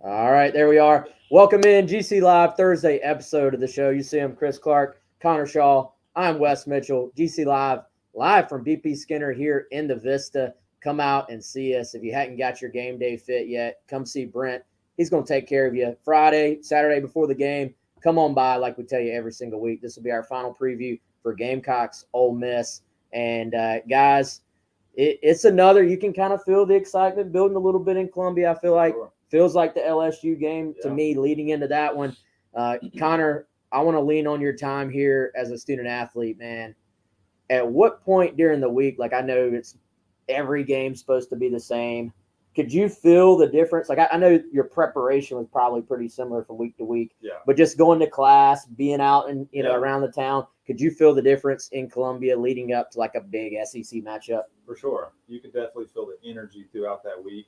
All right, there we are. Welcome in GC Live Thursday episode of the show. You see him, Chris Clark, Connor Shaw. I'm Wes Mitchell. GC live from BP Skinner here in the Vista. Come out and see us. If you hadn't got your game day fit yet, come see Brent. He's going to take care of you. Friday, Saturday before the game, come on by like we tell you every single week. This will be our final preview for Gamecocks, Ole Miss. And guys, it's another, you can kind of feel the excitement building a little bit in Columbia. I feel like feels like the LSU game to me leading into that one. Connor, I want to lean on your time here as a student athlete, man. At what point during the week, like I know it's every game's supposed to be the same, could you feel the difference? Like I know your preparation was probably pretty similar from week to week, but just going to class, being out and around the town, could you feel the difference in Columbia leading up to like a big SEC matchup? For sure. You could definitely feel the energy throughout that week,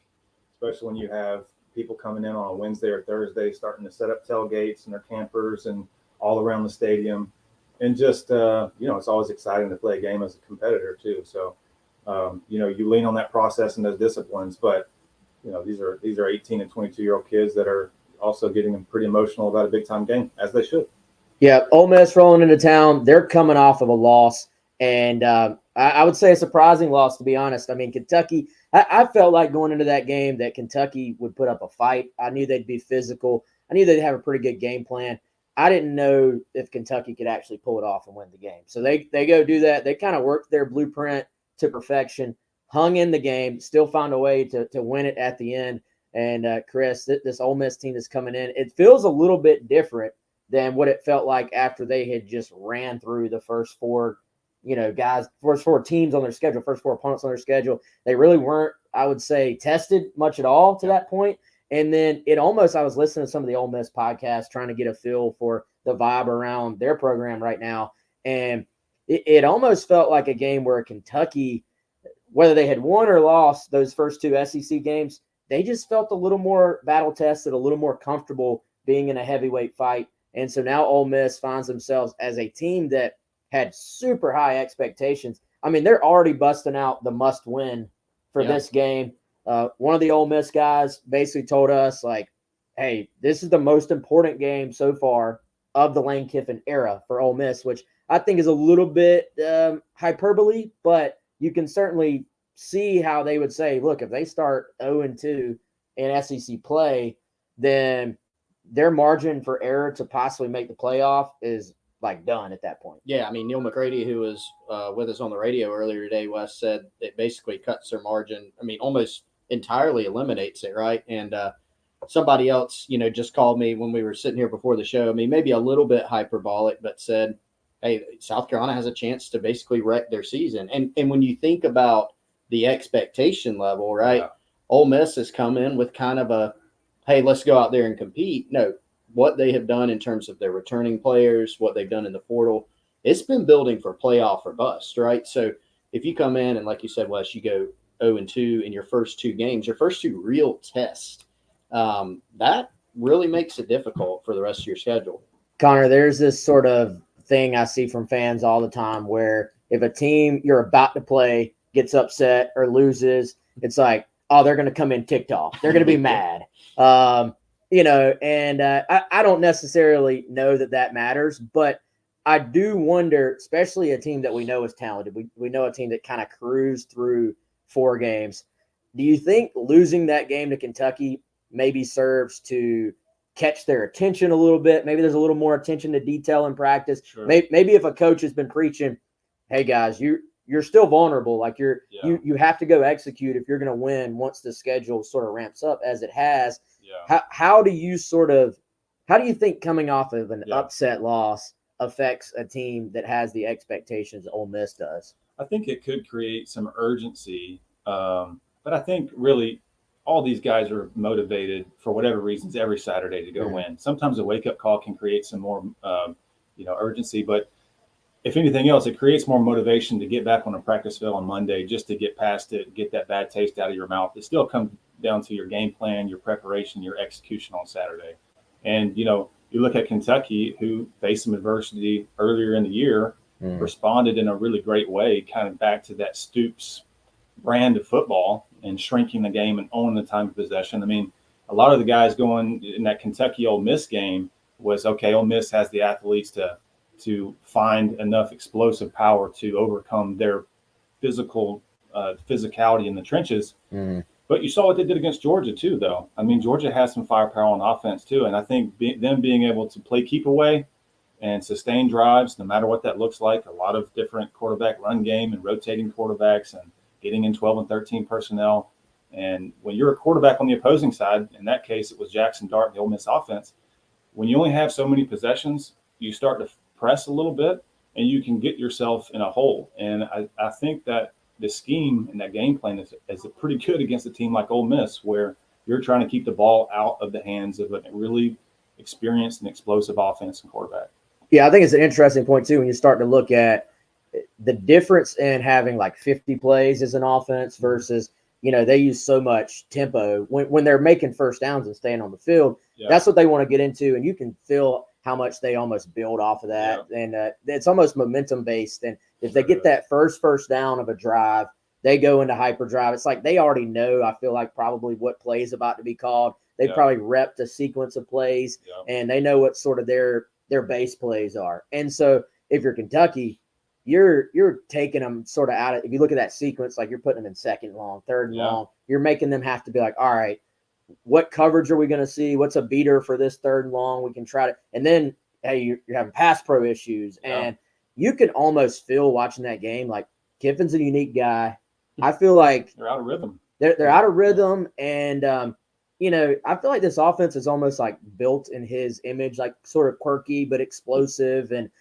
especially when you have people coming in on a Wednesday or Thursday, starting to set up tailgates and their campers and all around the stadium. And just, it's always exciting to play a game as a competitor too. So, you lean on that process and those disciplines, but, these are 18 and 22-year-old kids that are also getting pretty emotional about a big time game, as they should. Yeah, Ole Miss rolling into town. They're coming off of a loss, and I would say a surprising loss, to be honest. I mean, Kentucky, I felt like going into that game that Kentucky would put up a fight. I knew they'd be physical. I knew they'd have a pretty good game plan. I didn't know if Kentucky could actually pull it off and win the game. So they go do that. They kind of worked their blueprint to perfection, hung in the game, still found a way to win it at the end. And, Chris, this Ole Miss team that's coming in, it feels a little bit different than what it felt like after they had just ran through the first four first four teams on their schedule, first four opponents on their schedule. They really weren't, I would say, tested much at all to that point. And then I was listening to some of the Ole Miss podcasts trying to get a feel for the vibe around their program right now. And it almost felt like a game where Kentucky, whether they had won or lost those first two SEC games, they just felt a little more battle tested, a little more comfortable being in a heavyweight fight. And so now Ole Miss finds themselves as a team that had super high expectations. I mean, they're already busting out the must win for this game. One of the Ole Miss guys basically told us, like, hey, this is the most important game so far of the Lane Kiffin era for Ole Miss, which I think is a little bit hyperbole, but you can certainly see how they would say, look, if they start 0-2 in SEC play, then their margin for error to possibly make the playoff is like done at that point. Yeah, I mean, Neil McCready, who was with us on the radio earlier today, Wes, said it basically cuts their margin. I mean, almost entirely eliminates it, right? And somebody else, just called me when we were sitting here before the show. I mean, maybe a little bit hyperbolic, but said, hey, South Carolina has a chance to basically wreck their season. And when you think about the expectation level, right, Ole Miss has come in with kind of a, hey, let's go out there and compete. No, what they have done in terms of their returning players, what they've done in the portal, it's been building for playoff or bust, right? So if you come in and, like you said, Wes, you go 0-2 in your first two games, your first two real tests, that really makes it difficult for the rest of your schedule. Connor, there's this sort of thing I see from fans all the time where if a team you're about to play gets upset or loses, it's like, oh, they're going to come in ticked off. They're going to be mad. I don't necessarily know that matters, but I do wonder, especially a team that we know is talented. We know a team that kind of cruised through 4 games. Do you think losing that game to Kentucky maybe serves to catch their attention a little bit? Maybe there's a little more attention to detail in practice. Sure. Maybe if a coach has been preaching, hey guys, you're still vulnerable. Like you have to go execute if you're going to win once the schedule sort of ramps up as it has. Yeah. How do you think coming off of an upset loss affects a team that has the expectations Ole Miss does? I think it could create some urgency, but I think really all these guys are motivated for whatever reasons every Saturday to go win. Sometimes a wake-up call can create some more, urgency, but if anything else, it creates more motivation to get back on a practice field on Monday, just to get past it, get that bad taste out of your mouth. It still comes down to your game plan, your preparation, your execution on Saturday. And, you look at Kentucky, who faced some adversity earlier in the year, responded in a really great way, kind of back to that Stoops brand of football and shrinking the game and owning the time of possession. I mean, a lot of the guys going in that Kentucky Ole Miss game was, okay, Ole Miss has the athletes to find enough explosive power to overcome their physicality in the trenches. Mm-hmm. But you saw what they did against Georgia too, though. I mean, Georgia has some firepower on offense too, and I think them being able to play keep away and sustain drives, no matter what that looks like, a lot of different quarterback run game and rotating quarterbacks and getting in 12 and 13 personnel. And when you're a quarterback on the opposing side, in that case, it was Jackson Dart, the Ole Miss offense. When you only have so many possessions, you start to press a little bit and you can get yourself in a hole. And I think that the scheme and that game plan is pretty good against a team like Ole Miss, where you're trying to keep the ball out of the hands of a really experienced and explosive offense and quarterback. Yeah, I think it's an interesting point too when you start to look at the difference in having like 50 plays as an offense versus, they use so much tempo when they're making first downs and staying on the field. Yeah. That's what they want to get into, and you can feel how much they almost build off of that. Yeah. And it's almost momentum based. And if they get that first down of a drive, they go into hyperdrive. It's like they already know, I feel like, probably what play is about to be called. They probably repped a sequence of plays, and they know what sort of their base plays are. And so if you're Kentucky, you're taking them sort of out of – if you look at that sequence, like you're putting them in second long, third and long, you're making them have to be like, all right, what coverage are we going to see? What's a beater for this third and long? We can try to – and then, hey, you're having pass pro issues. And you can almost feel watching that game like Kiffin's a unique guy. I feel like – they're out of rhythm. They're out of rhythm. And, I feel like this offense is almost like built in his image, like sort of quirky but explosive. And,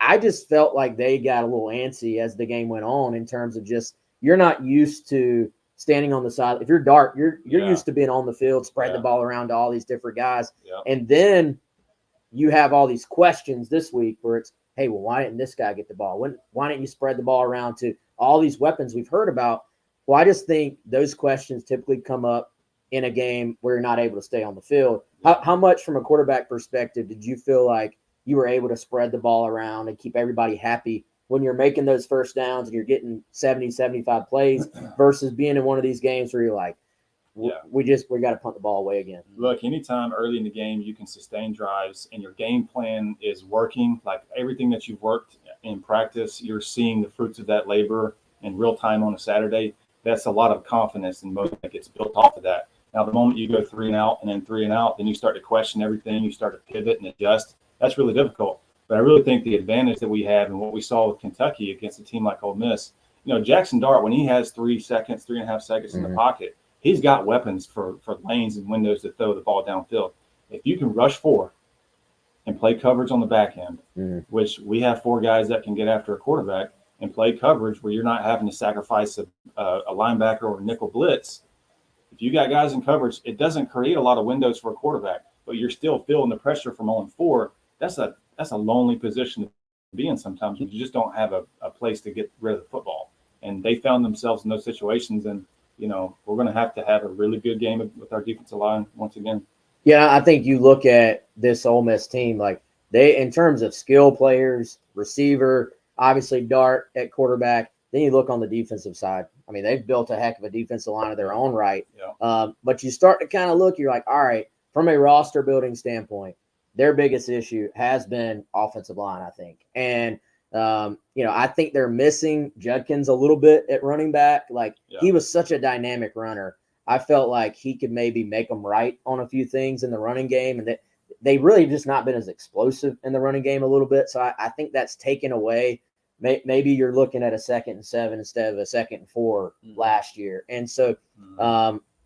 I just felt like they got a little antsy as the game went on in terms of just you're not used to standing on the side. If you're Dart, you're used to being on the field, spread the ball around to all these different guys. Yeah. And then you have all these questions this week where it's, hey, well, why didn't this guy get the ball? Why didn't you spread the ball around to all these weapons we've heard about? Well, I just think those questions typically come up in a game where you're not able to stay on the field. How much from a quarterback perspective did you feel like you were able to spread the ball around and keep everybody happy when you're making those first downs and you're getting 70, 75 plays versus being in one of these games where you're like, we got to punt the ball away again? Look, anytime early in the game you can sustain drives and your game plan is working, like everything that you've worked in practice, you're seeing the fruits of that labor in real time on a Saturday. That's a lot of confidence and motion that gets built off of that. Now, the moment you go 3 and out and then 3 and out, then you start to question everything. You start to pivot and adjust. That's really difficult. But I really think the advantage that we have and what we saw with Kentucky against a team like Ole Miss, Jackson Dart, when he has 3 seconds, 3.5 seconds in the pocket, he's got weapons for lanes and windows to throw the ball downfield. If you can rush 4 and play coverage on the back end, which we have 4 guys that can get after a quarterback and play coverage where you're not having to sacrifice a linebacker or a nickel blitz. If you got guys in coverage, it doesn't create a lot of windows for a quarterback, but you're still feeling the pressure from on 4. That's a lonely position to be in sometimes when you just don't have a place to get rid of the football. And they found themselves in those situations. And, we're going to have a really good game with our defensive line once again. Yeah, I think you look at this Ole Miss team, like they, in terms of skill players, receiver, obviously Dart at quarterback. Then you look on the defensive side. I mean, they've built a heck of a defensive line of their own right. Yeah. But you start to kind of look, you're like, all right, from a roster building standpoint, their biggest issue has been offensive line, I think. And, I think they're missing Judkins a little bit at running back. Like, he was such a dynamic runner. I felt like he could maybe make them right on a few things in the running game. And they really just not been as explosive in the running game a little bit. So I think that's taken away. Maybe you're looking at a 2nd and 7 instead of a 2nd and 4 last year. And so,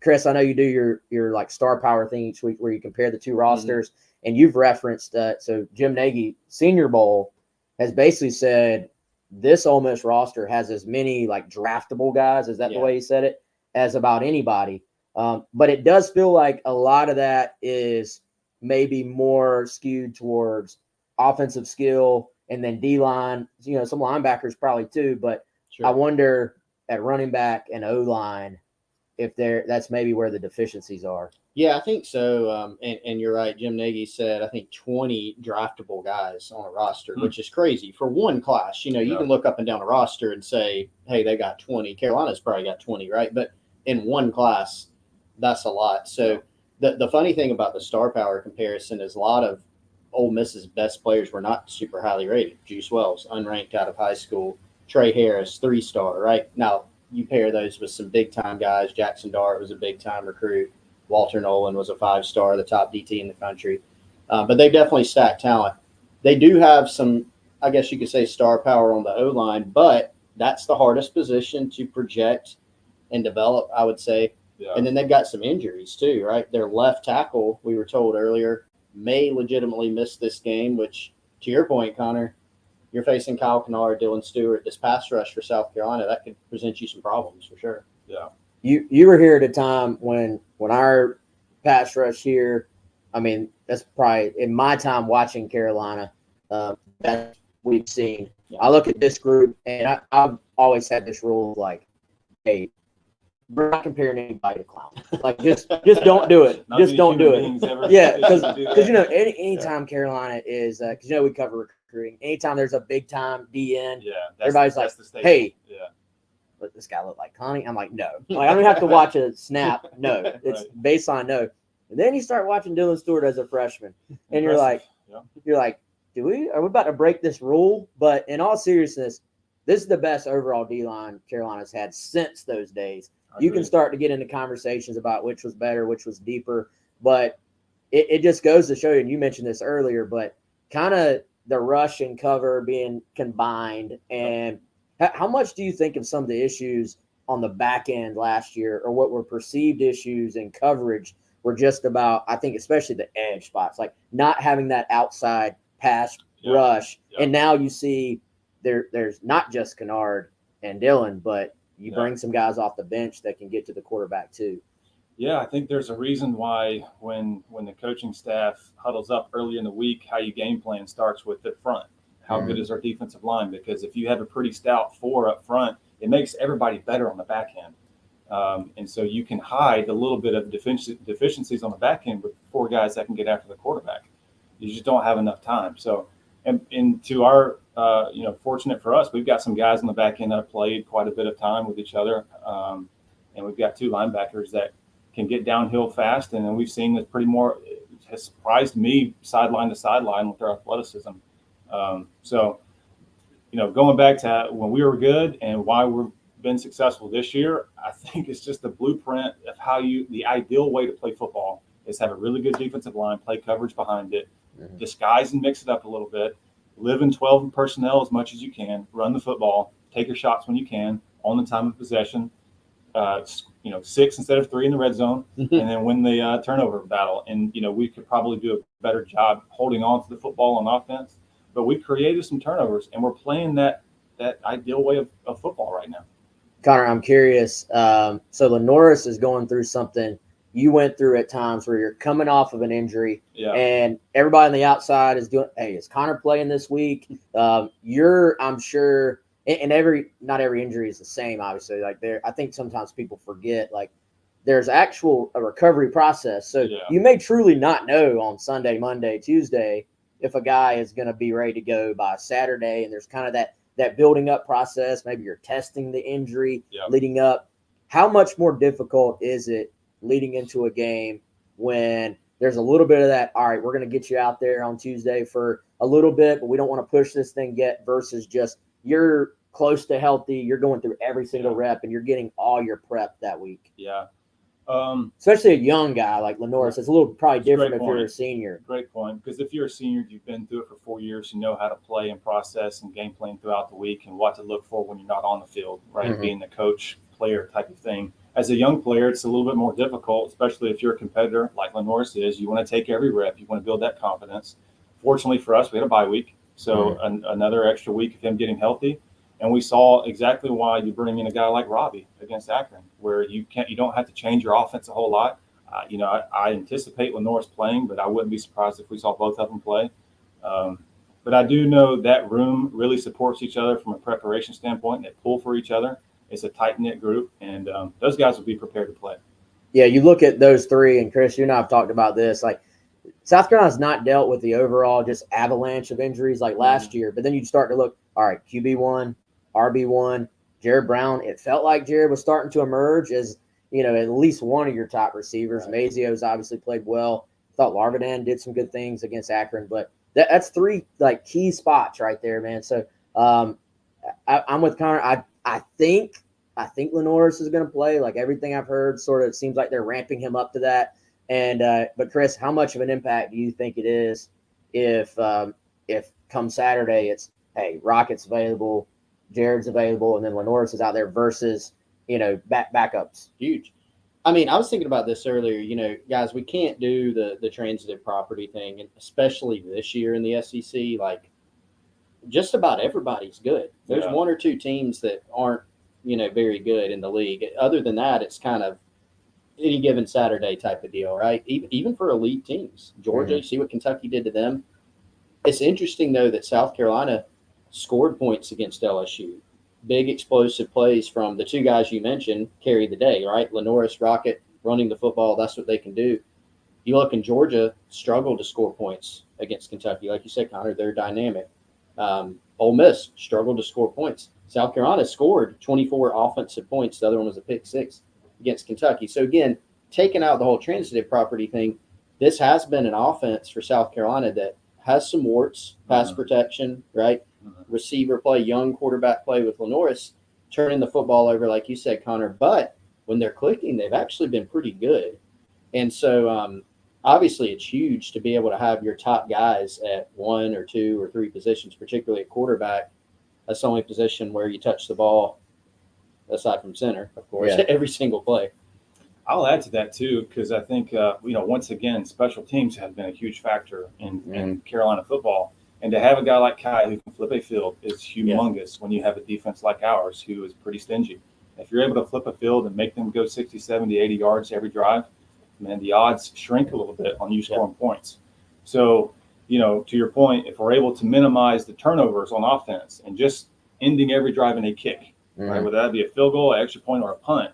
Chris, I know you do your like star power thing each week where you compare the 2 rosters, and you've referenced so Jim Nagy, Senior Bowl, has basically said this Ole Miss roster has as many like draftable guys, is that the way he said it, as about anybody. But it does feel like a lot of that is maybe more skewed towards offensive skill and then D-line, some linebackers probably too. But I wonder at running back and O-line if that's maybe where the deficiencies are. Yeah, I think so. And you're right. Jim Nagy said, I think 20 draftable guys on a roster, which is crazy for one class. You can look up and down a roster and say, hey, they got 20. Carolina's probably got 20, right? But in one class, That's a lot. So the funny thing about the star power comparison is a lot of Ole Miss's best players were not super highly rated. Juice Wells, unranked out of high school. Trey Harris, 3-star, right? Now, you pair those with some big-time guys. Jackson Dart was a big-time recruit. Walter Nolan was a 5-star, the top DT in the country. But they definitely stack talent. They do have some, I guess you could say, star power on the O-line, but that's the hardest position to project and develop, I would say. Yeah. And then they've got some injuries too, right? Their left tackle, we were told earlier, may legitimately miss this game, which, to your point, Connor, you're facing Kyle Kennard, Dylan Stewart, this pass rush for South Carolina. That could present you some problems for sure. Yeah. You were here at a time when our pass rush here, I mean, that's probably in my time watching Carolina, best we've seen. Yeah. I look at this group, and I've always had this rule of like, hey, we're not comparing anybody to clown. Like, just don't do it. Just don't do it. Yeah, because anytime Carolina is, because we cover recruiting. Anytime there's a big time DN, everybody's like, hey, but this guy look like Connie? I'm like, no. Like, I don't have to watch a snap. No, it's baseline. No. And then you start watching Dylan Stewart as a freshman, and you're like, are we about to break this rule? But in all seriousness, this is the best overall D-line Carolina's had since those days. You can start to get into conversations about which was better, which was deeper, but it just goes to show you, and you mentioned this earlier, but kind of the rush and cover being combined. And how much do you think of some of the issues on the back end last year, or what were perceived issues in coverage, were just about, I think, especially the edge spots, like not having that outside pass rush. And now you see there's not just Kennard and Dylan, but you bring some guys off the bench that can get to the quarterback too. Yeah, I think there's a reason why when the coaching staff huddles up early in the week, how you game plan starts with the front. How good is our defensive line? Because if you have a pretty stout 4 up front, it makes everybody better on the back end. And so you can hide a little bit of deficiencies on the back end with 4 guys that can get after the quarterback. You just don't have enough time. So, and to our, fortunate for us, we've got some guys on the back end that have played quite a bit of time with each other. And we've got 2 linebackers that can get downhill fast. And then we've seen that it has surprised me sideline to sideline with their athleticism. So, going back to when we were good and why we've been successful this year, I think it's just the blueprint of how the ideal way to play football is have a really good defensive line, play coverage behind it, disguise and mix it up a little bit, live in 12 personnel as much as you can, run the football, take your shots when you can on the time of possession, 6 instead of 3 in the red zone, and then win the turnover battle. And, we could probably do a better job holding on to the football on offense, but we created some turnovers, and we're playing that ideal way of football right now. Connor, I'm curious. So Lenoris is going through something you went through at times where you're coming off of an injury, and everybody on the outside is doing, hey, is Connor playing this week? I'm sure, and not every injury is the same, obviously. Like, I think sometimes people forget, like, there's a recovery process. So you may truly not know on Sunday, Monday, Tuesday if a guy is going to be ready to go by Saturday, and there's kind of that building up process. Maybe you're testing the injury leading up. How much more difficult is it leading into a game when there's a little bit of that, all right, we're going to get you out there on Tuesday for a little bit, but we don't want to push this thing yet, versus just you're close to healthy, you're going through every single rep, and you're getting all your prep that week. Yeah. Especially a young guy like Lenoris. It's a little probably different if you're a senior. Great point. Because if you're a senior, you've been through it for 4 years. You know how to play and process and game plan throughout the week and what to look for when you're not on the field, right? Being the coach, player type of thing. As a young player, it's a little bit more difficult, especially if you're a competitor like Lenoris is. You want to take every rep. You want to build that confidence. Fortunately for us, we had a bye week. So another extra week of him getting healthy. And we saw exactly why you bring in a guy like Robbie against Akron, where you don't have to change your offense a whole lot. I anticipate Lenoris playing, but I wouldn't be surprised if we saw both of them play. But I do know that room really supports each other from a preparation standpoint, and they pull for each other. It's a tight-knit group, and those guys will be prepared to play. Yeah, you look at those 3, and Chris, you and I have talked about this. Like, South Carolina's not dealt with the overall just avalanche of injuries like last year, but then you start to look, all right, QB1, RB1, Jared Brown. It felt like Jared was starting to emerge as at least one of your top receivers. Right. Mazio's obviously played well. Thought Larvadan did some good things against Akron, but that's three like key spots right there, man. So I'm with Connor. I think Lenoris is going to play. Like everything I've heard, sort of seems like they're ramping him up to that. And but Chris, how much of an impact do you think it is if come Saturday it's hey Rocket's available, Jared's available, and then Lenoris is out there versus backups? Huge. I mean, I was thinking about this earlier. Guys, we can't do the transitive property thing, and especially this year in the SEC. Like, just about everybody's good. There's one or two teams that aren't, very good in the league. Other than that, it's kind of any given Saturday type of deal, right? Even for elite teams. Georgia, you see what Kentucky did to them. It's interesting, though, that South Carolina scored points against LSU. Big explosive plays from the two guys you mentioned carry the day, right? Lenoris, Rocket, running the football, that's what they can do. You look in Georgia, struggled to score points against Kentucky. Like you said, Connor, they're dynamic. Ole Miss struggled to score points. South Carolina scored 24 offensive points. The other one was a pick 6 against Kentucky. So, again, taking out the whole transitive property thing, this has been an offense for South Carolina that has some warts, pass protection, right? Receiver play, young quarterback play with Lenoris, turning the football over, like you said, Connor. But when they're clicking, they've actually been pretty good. And so, obviously, it's huge to be able to have your top guys at 1 or 2 or 3 positions, particularly at quarterback. That's the only position where you touch the ball, aside from center, of course, every single play. I'll add to that, too, because I think, once again, special teams have been a huge factor in Carolina football. And to have a guy like Kai who can flip a field is humongous when you have a defense like ours who is pretty stingy. If you're able to flip a field and make them go 60, 70, 80 yards every drive, man, the odds shrink a little bit on you scoring points. So, to your point, if we're able to minimize the turnovers on offense and just ending every drive in a kick, right, whether that be a field goal, an extra point, or a punt,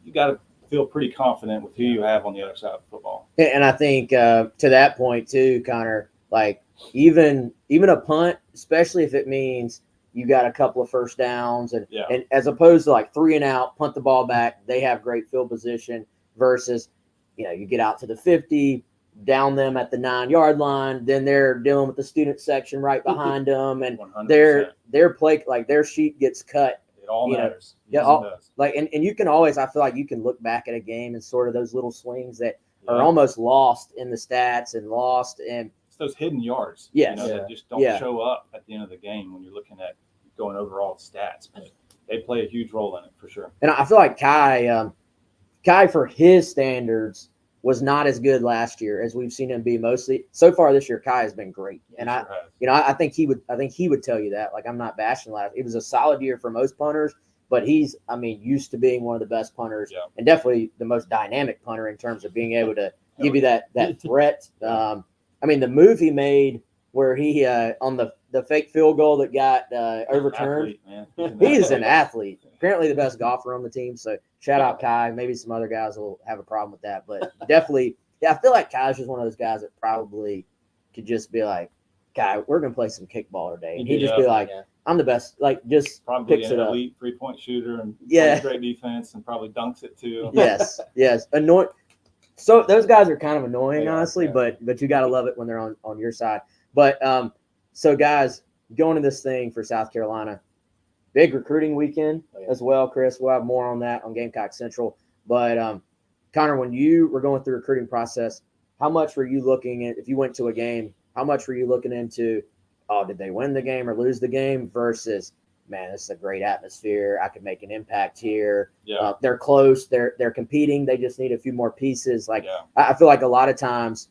you got to feel pretty confident with who you have on the other side of football. And I think to that point too, Connor, like even a punt, especially if it means you got a couple of first downs and as opposed to like 3 and out, punt the ball back, they have great field position versus, you get out to the 50, down them at the 9-yard line, then they're dealing with the student section right behind them, and 100%. their play, like their sheet gets cut. It all matters. Like and you can always, I feel like you can look back at a game and sort of those little swings that are almost lost in the stats and lost in it's those hidden yards. That just don't show up at the end of the game when you're looking at going over all the stats. But they play a huge role in it for sure. And I feel like Kai for his standards was not as good last year as we've seen him be mostly so far this year. Kai has been great, and I think he would tell you that. Like, I'm not bashing last. It was a solid year for most punters, but he's used to being one of the best punters and definitely the most dynamic punter in terms of being able to give you that threat. The move he made where he on the fake field goal that got overturned. He's an athlete. Apparently the best golfer on the team. So shout out Kai. Maybe some other guys will have a problem with that, but definitely, I feel like Kai's just one of those guys that probably could just be like, Kai, we're gonna play some kickball today, and he'd just be like, I'm the best. Like, just probably picks it up. Elite 3-point shooter and plays great defense and probably dunks it too. Yes. Annoying. So those guys are kind of annoying, honestly, but you gotta love it when they're on your side. But so guys, going to this thing for South Carolina, big recruiting weekend as well, Chris. We'll have more on that on Gamecock Central. But Connor, when you were going through the recruiting process, how much were you looking at, if you went to a game, how much were you looking into, did they win the game or lose the game versus, man, this is a great atmosphere. I could make an impact here. They're close. They're competing. They just need a few more pieces. I feel like a lot of times,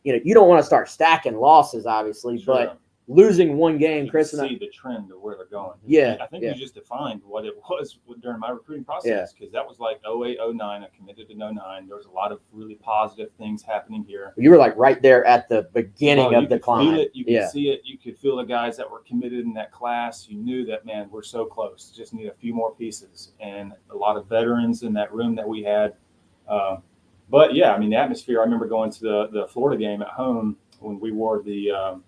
you don't want to start stacking losses, obviously, but losing one game, Chris, and I see the trend of where they're going. I think you just defined what it was during my recruiting process, because that was like 08, 09. I committed in 09. There was a lot of really positive things happening here. You were like right there at the beginning of the climb. You could see it. You could feel the guys that were committed in that class. You knew that, man, we're so close. Just need a few more pieces, and a lot of veterans in that room that we had. But the atmosphere. I remember going to the Florida game at home when we wore the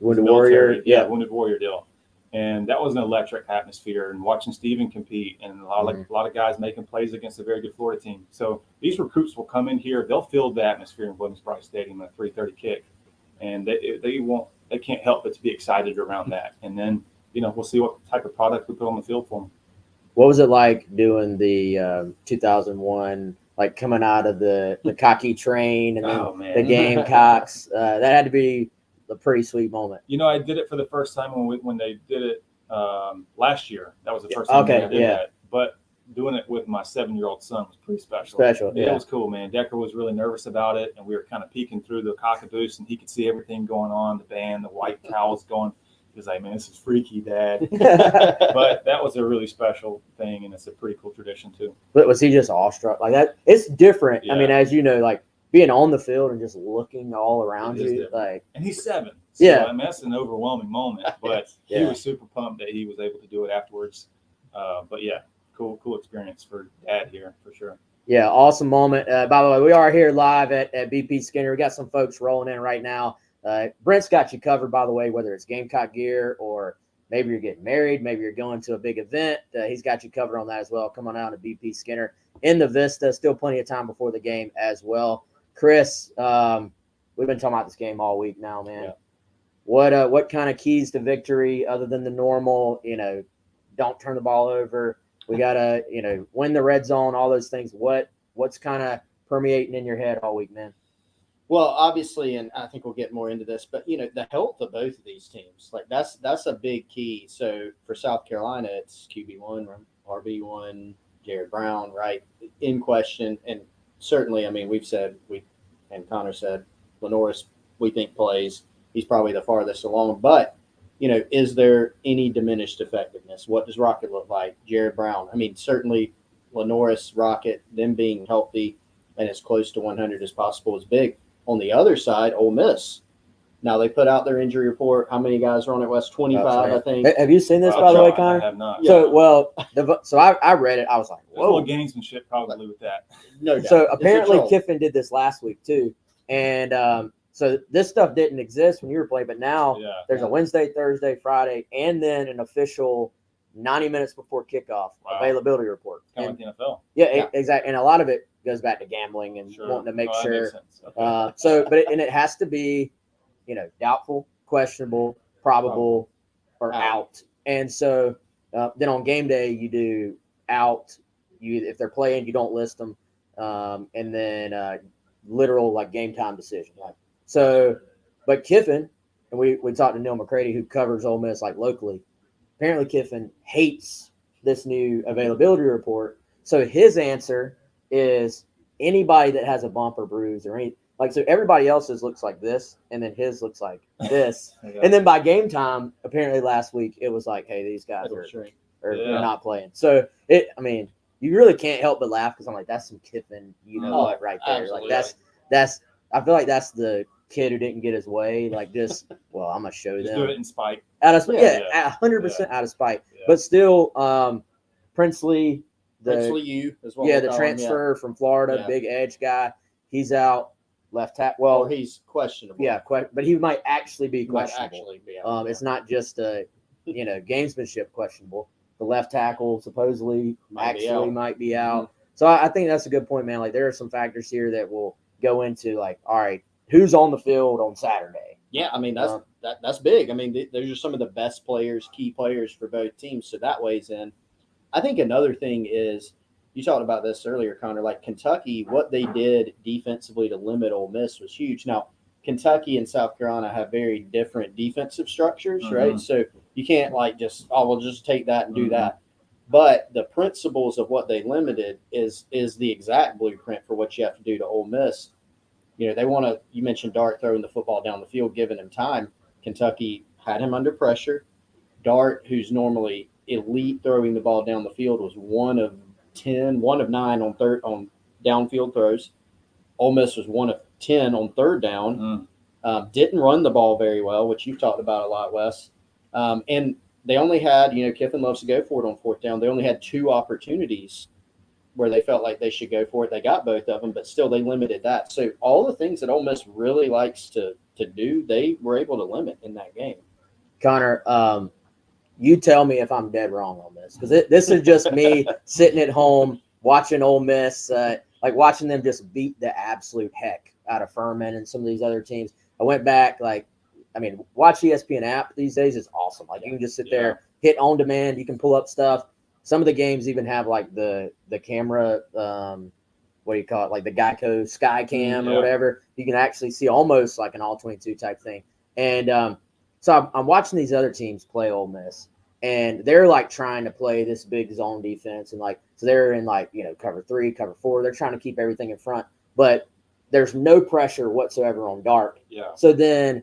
Wounded Warrior, Wounded Warrior deal, And that was an electric atmosphere, and watching Steven compete, and a lot of guys making plays against a very good Florida team. So these recruits will come in here, they'll feel the atmosphere in Williams-Brice Stadium at 3:30 kick, and they can't help but to be excited around that. And then we'll see what type of product we put on the field for them. What was it like doing the 2001, like coming out of the cocky train and then the Gamecocks? That had to be a pretty sweet moment. I did it for the first time when they did it last year. That was the first time I did that. But doing it with my 7-year-old son was pretty special. It was cool, man. Decker was really nervous about it, and we were kind of peeking through the cockaboose, and he could see everything going on, the band, the white towels going. He was like, man, this is freaky, Dad. But that was a really special thing, and it's a pretty cool tradition, too. But was he just awestruck? Like that? It's different. Yeah. I mean, as you know, like being on the field and just looking all around you. And he's 7. So, I mean, that's an overwhelming moment. But he was super pumped that he was able to do it afterwards. But, yeah, cool experience for Dad here, for sure. Yeah, awesome moment. By the way, we are here live at BP Skinner. We got some folks rolling in right now. Brent's got you covered, by the way, whether it's Gamecock gear or maybe you're getting married, maybe you're going to a big event. He's got you covered on that as well. Come on out to BP Skinner in the Vista. Still plenty of time before the game as well. Chris, we've been talking about this game all week now, man. Yeah. What kind of keys to victory other than the normal, don't turn the ball over. We got to, win the red zone, all those things. What's kind of permeating in your head all week, man? Well, obviously, and I think we'll get more into this, but the health of both of these teams, like that's a big key. So for South Carolina, it's QB1, RB1, Jared Brown, right, in question, and certainly, I mean, and Connor said, Lenoris, we think plays. He's probably the farthest along, but is there any diminished effectiveness? What does Rocket look like? Jared Brown, I mean, certainly Lenoris, Rocket, them being healthy and as close to 100 as possible is big. On the other side, Ole Miss. Now, they put out their injury report. How many guys are on it, Wes? 25, I think. Have you seen this, by the way, Connor? I have not. So, I read it. I was like, whoa. There's a little gamesmanship probably with that. No doubt. So, apparently, Kiffin did this last week, too. And so, this stuff didn't exist when you were playing, but now there's a Wednesday, Thursday, Friday, and then an official 90 minutes before kickoff availability report. Kind of like the NFL. Yeah, exactly. And a lot of it goes back to gambling and wanting to make sure. Okay. It has to be, doubtful, questionable, probable, or out. And so then on game day, you do out. If they're playing, you don't list them. And then literal like game time decision. Right? So, but Kiffin, and we talked to Neil McCready, who covers Ole Miss like locally. Apparently, Kiffin hates this new availability report. So his answer is anybody that has a bump or bruise or anything. Like, so everybody else's looks like this, and then his looks like this. And then by game time, apparently last week, it was like, hey, these guys are not playing. So, you really can't help but laugh because I'm like, that's some Kiffin, what, right there. Absolutely. Like, that's I feel like that's the kid who didn't get his way. Like, just, well, I'm going to show them. Do it in spite. Out of spite. 100% out of spite. Yeah. But still, Princely U as well. Yeah, the transfer from Florida, big edge guy. He's out. Left tackle. Well, he's questionable. Yeah, but he might actually be questionable. It's not just gamesmanship questionable. The left tackle supposedly might be out. Mm-hmm. So I think that's a good point, man. Like, there are some factors here that will go into like, all right, who's on the field on Saturday? Yeah, I mean that's big. I mean, those are some of the best players, key players for both teams. So that weighs in. I think another thing is, you talked about this earlier, Connor, like Kentucky, what they did defensively to limit Ole Miss was huge. Now, Kentucky and South Carolina have very different defensive structures, right? So you can't we'll just take that and do that. But the principles of what they limited is the exact blueprint for what you have to do to Ole Miss. They want to, you mentioned Dart throwing the football down the field, giving him time. Kentucky had him under pressure. Dart, who's normally elite throwing the ball down the field, was one of 9 on downfield throws. Ole Miss was 1 of 10 on third down. Didn't run the ball very well, which you've talked about a lot, Wes. And they only had, Kiffin loves to go for it on fourth down. They only had 2 opportunities where they felt like they should go for it. They got both of them, but still they limited that. So all the things that Ole Miss really likes to do, they were able to limit in that game. Connor, You tell me if I'm dead wrong on this, because this is just me sitting at home watching Ole Miss, like watching them just beat the absolute heck out of Furman and some of these other teams. I went back, watch ESPN app these days is awesome. Like you can just sit there, hit on demand, you can pull up stuff. Some of the games even have like the camera, what do you call it, like the Geico Sky Cam or whatever. You can actually see almost like an all 22 type thing. And so I'm watching these other teams play Ole Miss, and they're like trying to play this big zone defense, and like so they're in like cover 3, cover 4. They're trying to keep everything in front, but there's no pressure whatsoever on dark. Yeah. So then,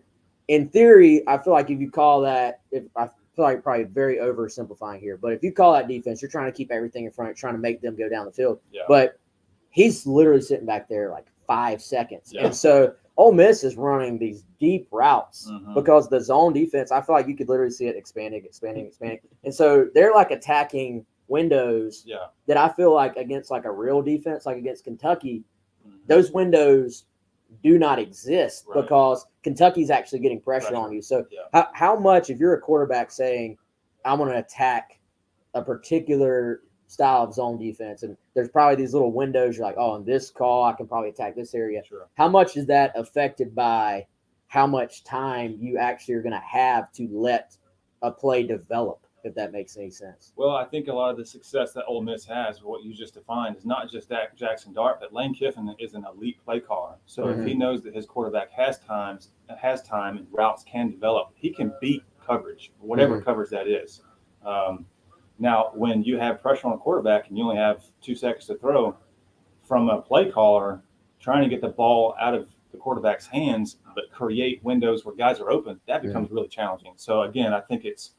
in theory, I feel like if you call that, I feel like probably very oversimplifying here, but if you call that defense, you're trying to keep everything in front, trying to make them go down the field. Yeah. But he's literally sitting back there like 5 seconds, and so Ole Miss is running these deep routes because the zone defense, I feel like you could literally see it expanding. And so they're like attacking windows that I feel like against like a real defense, like against Kentucky, those windows do not exist because Kentucky's actually getting pressure on you. So how much, if you're a quarterback saying, I'm going to attack a particular style of zone defense, and there's probably these little windows, you're like, oh, in this call I can probably attack this area. How much is that affected by how much time you actually are going to have to let a play develop, if that makes any sense? Well, I think a lot of the success that Ole Miss has, what you just defined, is not just Jackson Dart, but Lane Kiffin is an elite play caller. So if he knows that his quarterback has time and routes can develop, he can beat coverage, whatever coverage that is. Now, when you have pressure on a quarterback and you only have 2 seconds to throw, from a play caller trying to get the ball out of the quarterback's hands but create windows where guys are open, that becomes really challenging. So, again, I think it's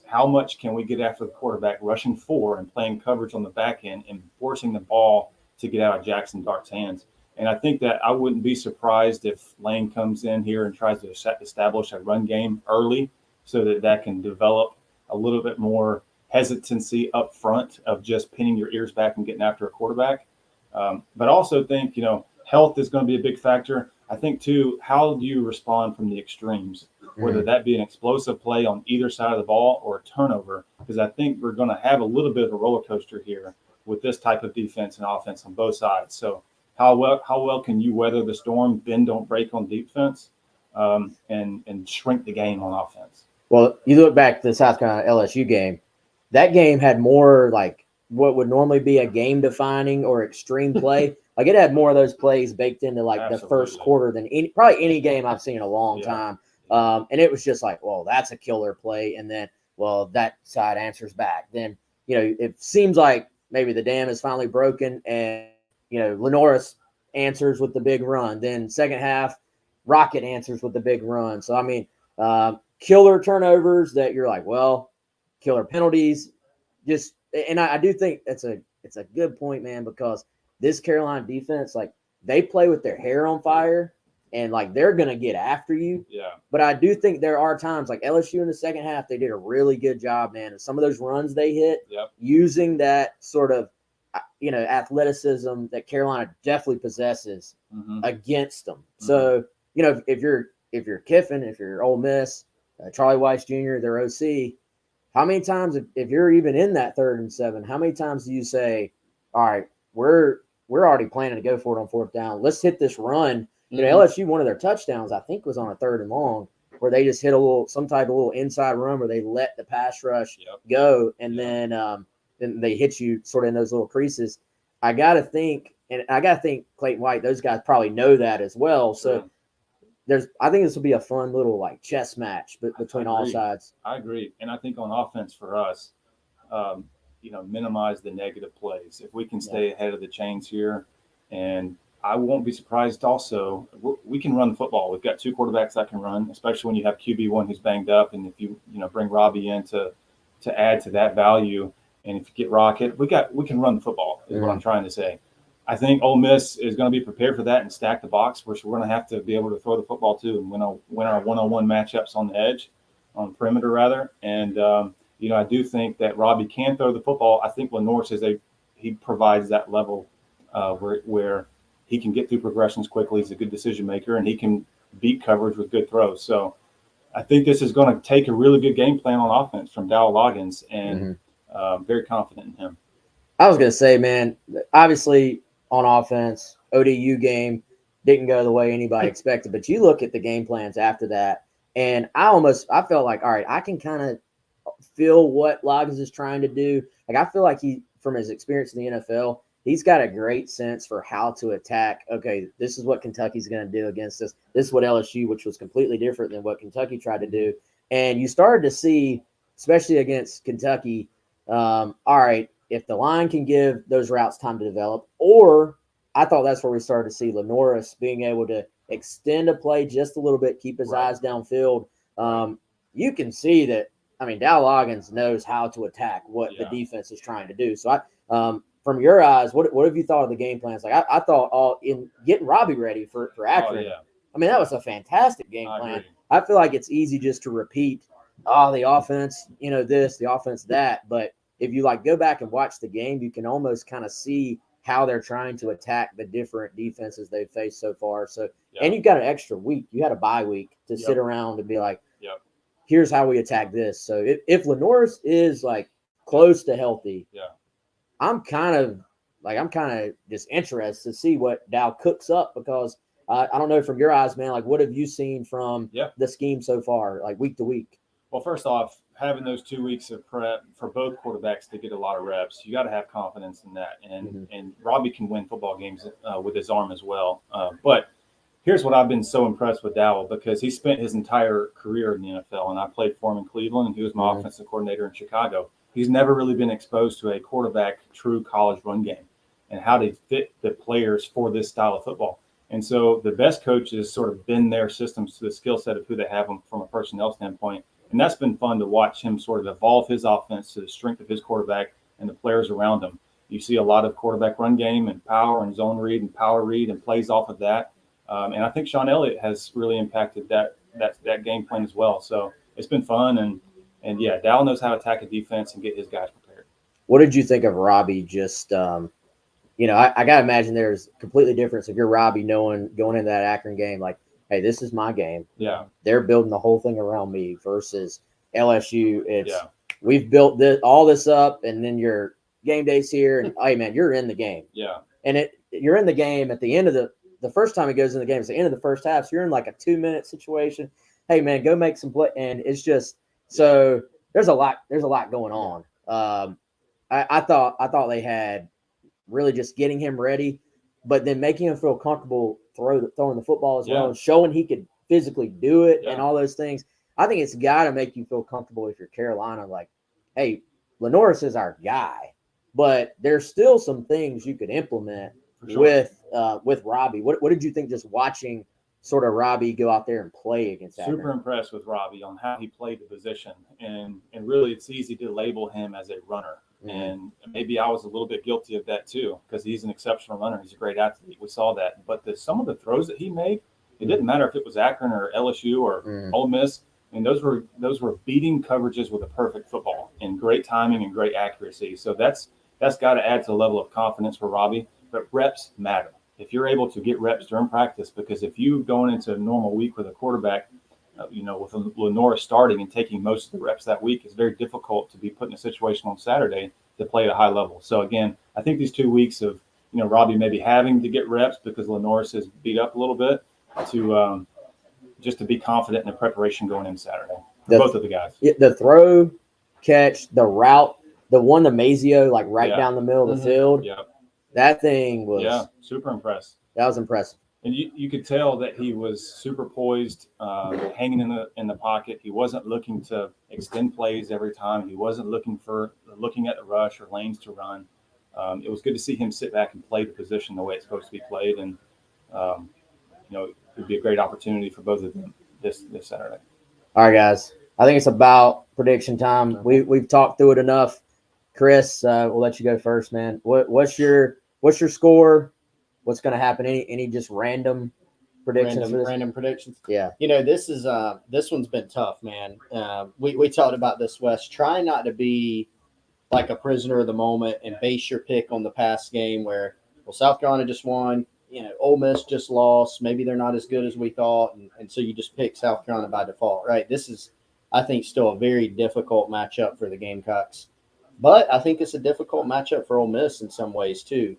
how much can we get after the quarterback rushing 4 and playing coverage on the back end and forcing the ball to get out of Jackson Dart's hands. And I think that I wouldn't be surprised if Lane comes in here and tries to establish a run game early so that can develop a little bit more hesitancy up front of just pinning your ears back and getting after a quarterback. But also think, health is going to be a big factor. I think, too, how do you respond from the extremes, whether that be an explosive play on either side of the ball or a turnover? Because I think we're going to have a little bit of a roller coaster here with this type of defense and offense on both sides. So how well can you weather the storm, bend, don't break on defense, and shrink the game on offense? Well, you look back to the South Carolina LSU game, that game had more like what would normally be a game-defining or extreme play. Like it had more of those plays baked into like the first quarter than probably any game I've seen in a long time. And it was just like, well, that's a killer play. And then, well, that side answers back. Then, it seems like maybe the dam is finally broken and, Lenoris answers with the big run. Then second half, Rocket answers with the big run. So, I mean, killer turnovers that you're like, well, killer penalties. And I do think it's a good point, man, because this Carolina defense, like they play with their hair on fire and like they're going to get after you. Yeah. But I do think there are times like LSU in the second half, they did a really good job, man. And some of those runs they hit using that sort of, athleticism that Carolina definitely possesses against them. So, if you're Kiffin, if you're Ole Miss, Charlie Weiss Jr., their OC, how many times, if you're even in that 3rd and 7, how many times do you say, all right, we're already planning to go for it on 4th down. Let's hit this run. LSU, one of their touchdowns, I think, was on a 3rd and long, where they just hit some type of little inside run where they let the pass rush go, and then they hit you sort of in those little creases. I got to think Clayton White, those guys probably know that as well. So I think this will be a fun little like chess match between all sides. I agree. And I think on offense for us, minimize the negative plays. If we can stay ahead of the chains here, and I won't be surprised also, we can run the football. We've got 2 quarterbacks that can run, especially when you have QB1 who's banged up. And if you bring Robbie in to add to that value, and if you get Rocket, we can run the football is what I'm trying to say. I think Ole Miss is going to be prepared for that and stack the box, which we're going to have to be able to throw the football too and win our one-on-one matchups on the edge, on the perimeter rather. And I do think that Robbie can throw the football. I think Lenoir he provides that level where he can get through progressions quickly. He's a good decision maker and he can beat coverage with good throws. So I think this is going to take a really good game plan on offense from Dow Loggins, and very confident in him. I was going to say, man, obviously on offense, ODU game didn't go the way anybody expected, but you look at the game plans after that, and I felt like, all right, I can kind of feel what Loggins is trying to do. Like, I feel like he, from his experience in the NFL, he's got a great sense for how to attack. Okay, this is what Kentucky's going to do against us. This is what LSU, which was completely different than what Kentucky tried to do. And you started to see, especially against Kentucky, all right, if the line can give those routes time to develop, or I thought that's where we started to see Lenoris being able to extend a play just a little bit, keep his eyes downfield. You can see that, I mean, Dow Loggins knows how to attack what the defense is trying to do. So, from your eyes, what have you thought of the game plans? Like, I thought in getting Robbie ready for Akron. I mean, that was a fantastic game plan. I feel like it's easy just to repeat, the offense, this, the offense, that. But if you go back and watch the game, you can almost kind of see how they're trying to attack the different defenses they've faced so far. So, and you've got an extra week. You had a bye week to sit around and be like, here's how we attack this. So if Lenoris is close to healthy, I'm kind of just interested to see what Dow cooks up, because I don't know, from your eyes, man, what have you seen from the scheme so far, week to week? Well, first off, having those 2 weeks of prep for both quarterbacks to get a lot of reps, you got to have confidence in that. And Robbie can win football games with his arm as well. But here's what I've been so impressed with Dowell, because he spent his entire career in the NFL, and I played for him in Cleveland, and he was my offensive coordinator in Chicago. He's never really been exposed to a quarterback true college run game and how to fit the players for this style of football. And so the best coaches sort of bend their systems to the skill set of who they have from a personnel standpoint. And that's been fun to watch him sort of evolve his offense to the strength of his quarterback and the players around him. You see a lot of quarterback run game and power and zone read and power read and plays off of that. And I think Sean Elliott has really impacted that game plan as well. So it's been fun. And yeah, Dow knows how to attack a defense and get his guys prepared. What did you think of Robbie? Just, I got to imagine there's completely difference if you're Robbie going into that Akron game, hey, this is my game. Yeah. They're building the whole thing around me, versus LSU. It's we've built all this up, and then your game day's here, and hey, man, you're in the game. Yeah. And you're in the game at the end of the first time it goes in the game. It's the end of the first half. So you're in a 2-minute situation. Hey, man, go make some play. And it's just so there's a lot going on. I thought they had really just getting him ready, but then making him feel comfortable throwing the football as well, and showing he could physically do it and all those things. I think it's got to make you feel comfortable if you're Carolina. Hey, Lenoris is our guy, but there's still some things you could implement with Robbie. What did you think just watching sort of Robbie go out there and play against Akron? Super impressed with Robbie on how he played the position, and really it's easy to label him as a runner. And maybe I was a little bit guilty of that too, because he's an exceptional runner. He's a great athlete. We saw that. But some of the throws that he made, it didn't matter if it was Akron or LSU or Ole Miss. I mean, those were beating coverages with a perfect football and great timing and great accuracy. So that's got to add to the level of confidence for Robbie. But reps matter. If you're able to get reps during practice, because if you going into a normal week with a quarterback, with Lenoris starting and taking most of the reps that week, it's very difficult to be put in a situation on Saturday to play at a high level. So again, I think these 2 weeks of, Robbie maybe having to get reps because Lenoris is beat up a little bit to just to be confident in the preparation going in Saturday for both of the guys. The throw, catch, the route, the one to Mazio, down the middle of the field. Yeah. That thing was super impressed. That was impressive. And you could tell that he was super poised, hanging in the pocket. He wasn't looking to extend plays every time. He wasn't looking at the rush or lanes to run. It was good to see him sit back and play the position the way it's supposed to be played. And it would be a great opportunity for both of them this Saturday. All right, guys. I think it's about prediction time. We've talked through it enough. Chris, we'll let you go first, man. What's your score? What's going to happen? Any just random predictions? Random predictions. Yeah. This one's been tough, man. We talked about this, Wes. Try not to be like a prisoner of the moment and base your pick on the past game where, South Carolina just won. Ole Miss just lost. Maybe they're not as good as we thought. And so you just pick South Carolina by default, right? This is, I think, still a very difficult matchup for the Gamecocks. But I think it's a difficult matchup for Ole Miss in some ways, too.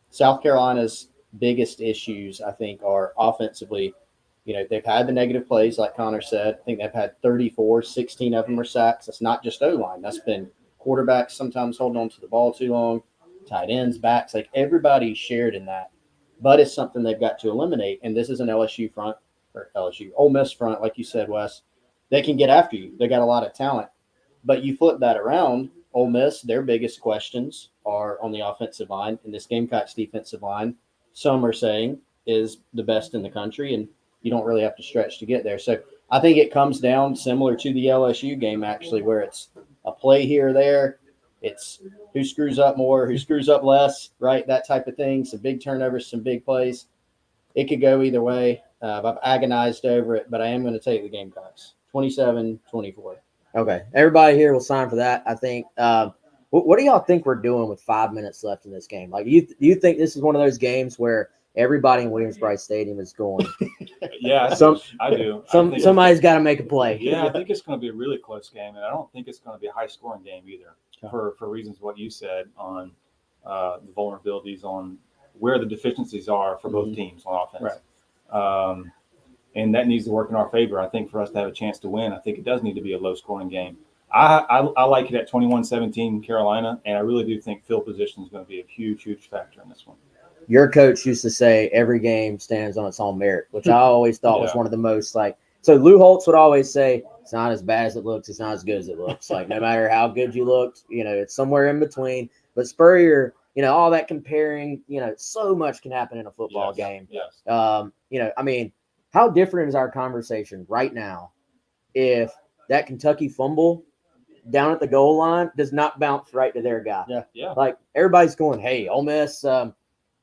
South Carolina's biggest issues, I think, are offensively. They've had the negative plays, like Connor said. I think they've had 34, 16 of them are sacks. That's not just O-line. That's been quarterbacks sometimes holding on to the ball too long, tight ends, backs. Like, everybody shared in that. But it's something they've got to eliminate. And this is an Ole Miss front, like you said, Wes. They can get after you. They got a lot of talent. But you flip that around, Ole Miss, their biggest questions are on the offensive line, and this Gamecocks defensive line, some are saying, is the best in the country, and you don't really have to stretch to get there. So I think it comes down similar to the LSU game, actually, where it's a play here or there. It's who screws up more, who screws up less, right? That type of thing. Some big turnovers, some big plays. It could go either way. I've agonized over it, but I am going to take the Gamecocks, 27-24. Okay, everybody here will sign for that. I think. What do y'all think we're doing with 5 minutes left in this game? Like, do you think this is one of those games where everybody in Williams-Brice Stadium is going? Yeah, I do. Somebody's got to make a play. Yeah, I think it's going to be a really close game, and I don't think it's going to be a high-scoring game either. For reasons what you said on the vulnerabilities, on where the deficiencies are for both teams on offense. Right. And that needs to work in our favor. I think for us to have a chance to win, I think it does need to be a low-scoring game. I like it at 21-17 Carolina, and I really do think field position is going to be a huge, huge factor in this one. Your coach used to say every game stands on its own merit, which I always thought was one of the most so Lou Holtz would always say, it's not as bad as it looks, it's not as good as it looks. Like, no matter how good you looked, it's somewhere in between. But Spurrier, all that comparing, so much can happen in a football game. Yes. I mean, how different is our conversation right now if that Kentucky fumble down at the goal line does not bounce right to their guy? Yeah. Like, everybody's going, hey, Ole Miss,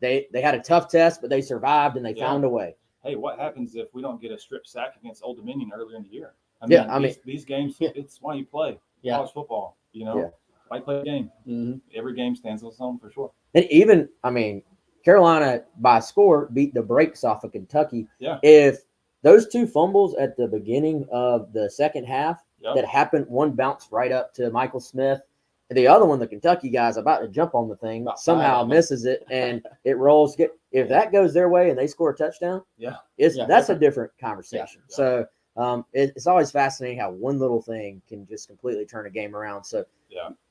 they had a tough test, but they survived and they found a way. Hey, what happens if we don't get a strip sack against Old Dominion earlier in the year? These games, it's why you play college football. Why play a game? Mm-hmm. Every game stands on its own for sure. And even, Carolina by score beat the brakes off of Kentucky. Yeah. If those two fumbles at the beginning of the second half that happened, one bounced right up to Michael Smith. The other one, the Kentucky guy's about to jump on the thing, somehow misses it, and it rolls. If that goes their way and they score a touchdown, that's a different conversation. Yeah. So it's always fascinating how one little thing can just completely turn a game around. So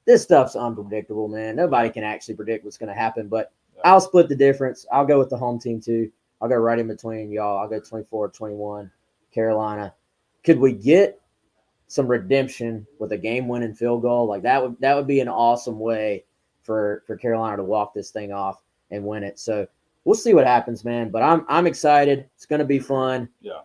this stuff's unpredictable, man. Nobody can actually predict what's going to happen, but I'll split the difference. I'll go with the home team too. I'll go right in between y'all. I'll go 24-21 Carolina. Could we get some redemption with a game-winning field goal? Like, that would be an awesome way for Carolina to walk this thing off and win it. So we'll see what happens, man. But I'm excited. It's going to be fun. Yeah.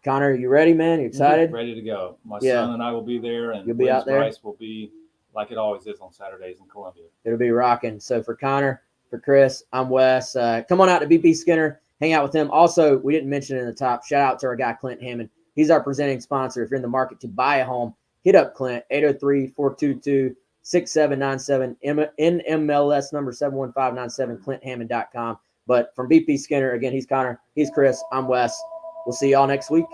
Connor, you ready, man? You excited? Ready to go. My son and I will be there, and you'll be out there. Bryce will be like it always is on Saturdays in Columbia. It'll be rocking. So for Connor, for Chris, I'm Wes. Come on out to BP Skinner. Hang out with him. Also, we didn't mention it in the top. Shout out to our guy, Clint Hammond. He's our presenting sponsor. If you're in the market to buy a home, hit up Clint, 803-422-6797, NMLS number 71597, ClintHammond.com. But from BP Skinner, again, he's Connor, he's Chris, I'm Wes. We'll see y'all next week.